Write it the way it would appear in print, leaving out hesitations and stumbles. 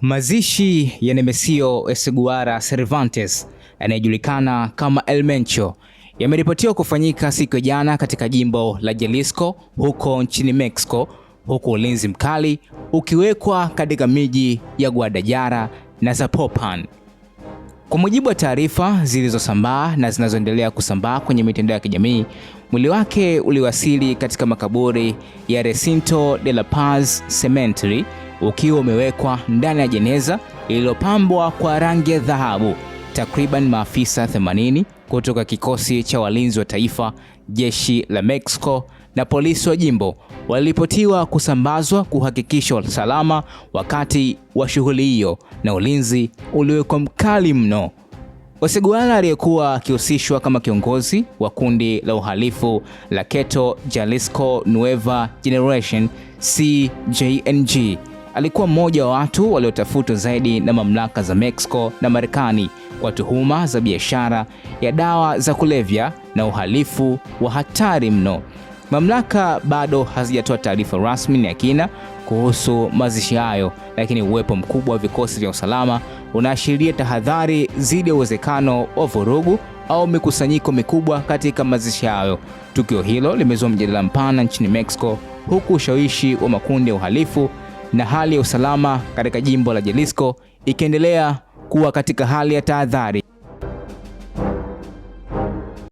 Mazishi ya Nemesio Esguara Cervantes anayejulikana kama El Mencho yameripotiwa kufanyika siku ya jana katika jimbo la Jalisco huko nchini Mexico, huku ulinzi mkali ukiwekwa katika miji ya Guadalajara na Zapopan. Kwa mujibu wa taarifa zilizosambaa na zinazoendelea kusambaa kwenye mitandao ya kijamii, mwili wake uliwasili katika makaburi ya Recinto de la Paz Cemetery ukiwa umewekwa ndani ya jeneza lililopambwa kwa rangi ya dhahabu. Takriban maafisa 80 kutoka kikosi cha walinzi wa taifa, jeshi la Mexico na polisi wa jimbo waliripotiwa kusambazwa kuhakikisha usalama wakati wa shughuli hiyo, na ulinzi uliwekwa mkali mno. Esguara aliyekuwa akihusishwa kama kiongozi wa kundi la uhalifu la Keto Jalisco Nueva Generation CJNG alikuwa mmoja wa watu waliotafutwa zaidi na mamlaka za Mexico na Marekani kwa tuhuma za biashara ya dawa za kulevya na uhalifu wa hatari mno. Mamlaka bado hazijatoa taarifa rasmi ya kina kuhusu mazishi hayo, lakini uwepo mkubwa wa vikosi vya usalama unaashiria tahadhari dhidi ya uwezekano wa vurugu au mikusanyiko mikubwa katika mazishi hayo. Tukio hilo limezua mjadala mpana nchini Mexico, huku ushawishi wa makundi ya uhalifu na hali ya usalama katika jimbo la Jalisco ikiendelea kuwa katika hali ya tahadhari.